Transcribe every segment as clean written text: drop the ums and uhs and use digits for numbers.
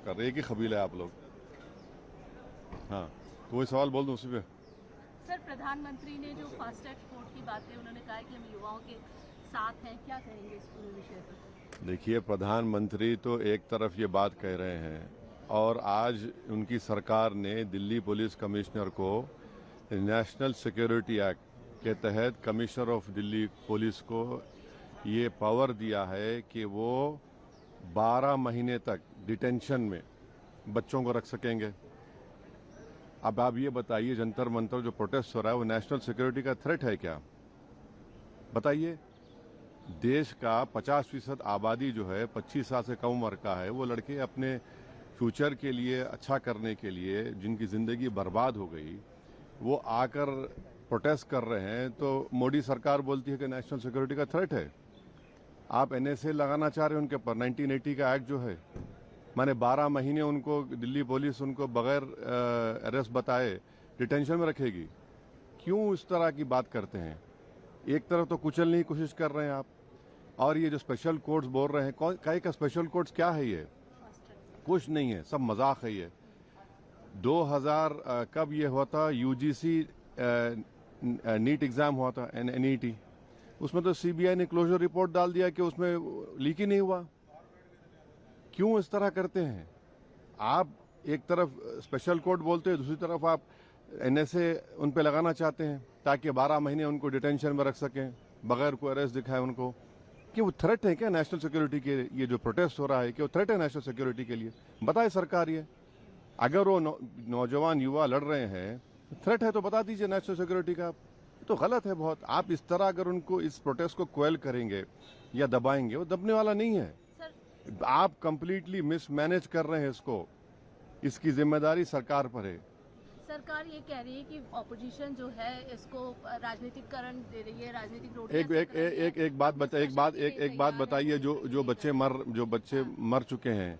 कर रहे हैं, एक ही कबीला है आप लोग। हाँ, कोई सवाल बोल दो उसी पे। सर, प्रधानमंत्री ने जो फास्ट ट्रैक कोर्ट की बात है, उन्होंने कहा कि हम युवाओं के साथ हैं, क्या कहेंगे इस पूरे विषय पर? देखिए, प्रधानमंत्री तो एक तरफ ये बात कह रहे हैं और आज उनकी सरकार ने दिल्ली पुलिस कमिश्नर को नेशनल सिक्योरिटी एक्ट के तहत कमिश्नर ऑफ दिल्ली पुलिस को ये पावर दिया है कि वो 12 महीने तक डिटेंशन में बच्चों को रख सकेंगे। अब आप ये बताइए, जंतर मंतर जो प्रोटेस्ट हो रहा है वो नेशनल सिक्योरिटी का थ्रेट है क्या? बताइए। देश का 50% आबादी जो है 25 साल से कम उम्र का है, वो लड़के अपने फ्यूचर के लिए अच्छा करने के लिए जिनकी जिंदगी बर्बाद हो गई, वो आकर प्रोटेस्ट कर रहे हैं, तो मोदी सरकार बोलती है कि नेशनल सिक्योरिटी का थ्रेट है। आप एनएसए लगाना चाह रहे हैं उनके ऊपर, 1980 का एक्ट जो है, माने 12 महीने उनको दिल्ली पुलिस उनको बगैर अरेस्ट बताए डिटेंशन में रखेगी। क्यों इस तरह की बात करते हैं? एक तरफ तो कुचलने की कोशिश कर रहे हैं आप, और ये जो स्पेशल कोर्ट्स बोल रहे हैं, कई का स्पेशल कोर्ट्स क्या है? ये कुछ नहीं है, सब मजाक है ये। 2000 कब ये हुआ था, यूजीसी नीट एग्जाम हुआ था, एनईटी, उसमें तो सीबीआई ने क्लोजर रिपोर्ट डाल दिया कि उसमें लीक ही नहीं हुआ। क्यों इस तरह करते हैं आप? एक तरफ स्पेशल कोर्ट बोलते हैं, दूसरी तरफ आप एनएसए उन पे लगाना चाहते हैं ताकि 12 महीने उनको डिटेंशन में रख सकें बगैर कोई अरेस्ट दिखाए उनको। कि वो थ्रेट है क्या नेशनल सिक्योरिटी के? ये जो प्रोटेस्ट हो रहा है, कि वो थ्रेट है नेशनल सिक्योरिटी के लिए? बताए सरकार ये। अगर वो नौजवान युवा लड़ रहे हैं, थ्रेट है तो बता दीजिए नेशनल सिक्योरिटी का। तो गलत है बहुत। आप इस तरह अगर उनको इस प्रोटेस्ट को क्वेल करेंगे या दबाएंगे, वो दबने वाला नहीं है। आप कंप्लीटली मिसमैनेज कर रहे हैं इसको। इसकी जिम्मेदारी सरकार पर है। सरकार ये कह रही है कि ऑपोजिशन जो है इसको राजनीतिकरण दे रही है, राजनीतिक एक बात बताइए, जो बच्चे मर चुके हैं,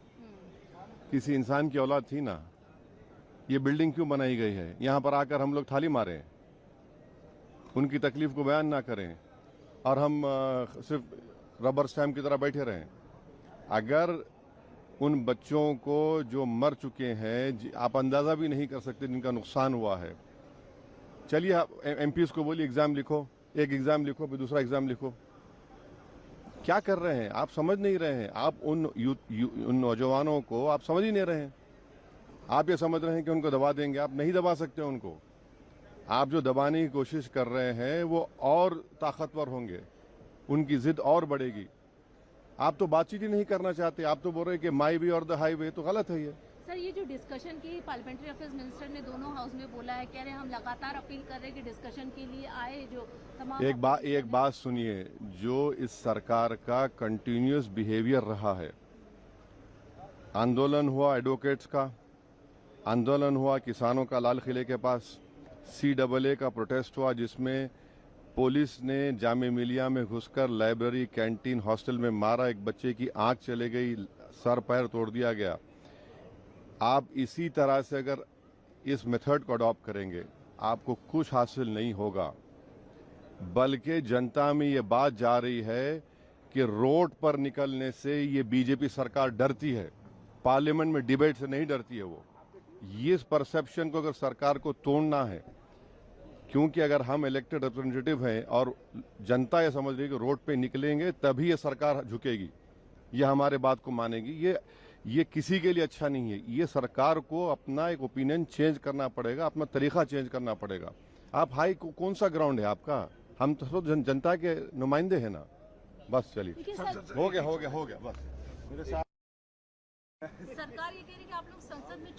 किसी इंसान की औलाद थी ना? ये बिल्डिंग क्यों बनाई गई है? यहाँ पर आकर हम लोग थाली मारें, उनकी तकलीफ को बयान ना करें और हम सिर्फ रबर स्टैम्प की तरह बैठे रहें? अगर उन बच्चों को जो मर चुके हैं, आप अंदाजा भी नहीं कर सकते जिनका नुकसान हुआ है। चलिए आप एमपीज को बोलिए एग्जाम लिखो, एक एग्जाम लिखो फिर दूसरा एग्जाम लिखो। क्या कर रहे हैं आप? समझ नहीं रहे हैं आप। उन नौजवानों को आप समझ ही नहीं रहे हैं। आप ये समझ रहे हैं कि उनको दबा देंगे। आप नहीं दबा सकते उनको। आप जो दबाने की कोशिश कर रहे हैं वो और ताकतवर होंगे, उनकी जिद और बढ़ेगी। आप तो बातचीत ही नहीं करना चाहते। आप तो बोल रहे हैं कि माई वे और द हाईवे, तो गलत है ये। सर, ये जो डिस्कशन की पार्लियामेंट्री अफेयर्स मिनिस्टर ने दोनों हाउस में बोला है, कह रहे हैं हम लगातार अपील कर रहे हैं कि डिस्कशन के लिए आए जो तमाम। एक बात सुनिए, जो इस सरकार का कंटिन्यूअस बिहेवियर रहा है, आंदोलन हुआ एडवोकेट्स का, आंदोलन हुआ किसानों का लाल किले के पास, CAA का प्रोटेस्ट हुआ जिसमें पुलिस ने जामे मिलिया में घुसकर लाइब्रेरी, कैंटीन, हॉस्टल में मारा, एक बच्चे की आंख चले गई, सर पैर तोड़ दिया गया। आप इसी तरह से अगर इस मेथड को अडॉप्ट करेंगे, आपको कुछ हासिल नहीं होगा। बल्कि जनता में ये बात जा रही है कि रोड पर निकलने से ये बीजेपी सरकार डरती है, पार्लियामेंट में डिबेट से नहीं डरती है वो। ये परसेप्शन को अगर सरकार को तोड़ना है, क्योंकि अगर हम इलेक्टेड रिप्रेजेंटेटिव हैं और जनता ये समझ रही है कि रोड पे निकलेंगे तभी ये सरकार झुकेगी, ये हमारे बात को मानेगी, ये किसी के लिए अच्छा नहीं है। ये सरकार को अपना एक ओपिनियन चेंज करना पड़ेगा, अपना तरीका चेंज करना पड़ेगा। आप कौन सा ग्राउंड है आपका? हम तो जनता के नुमाइंदे हैं ना। बस चलिए, हो गया बस। मेरे साथ सरकार ये कह रही है कि आप लोग संसद में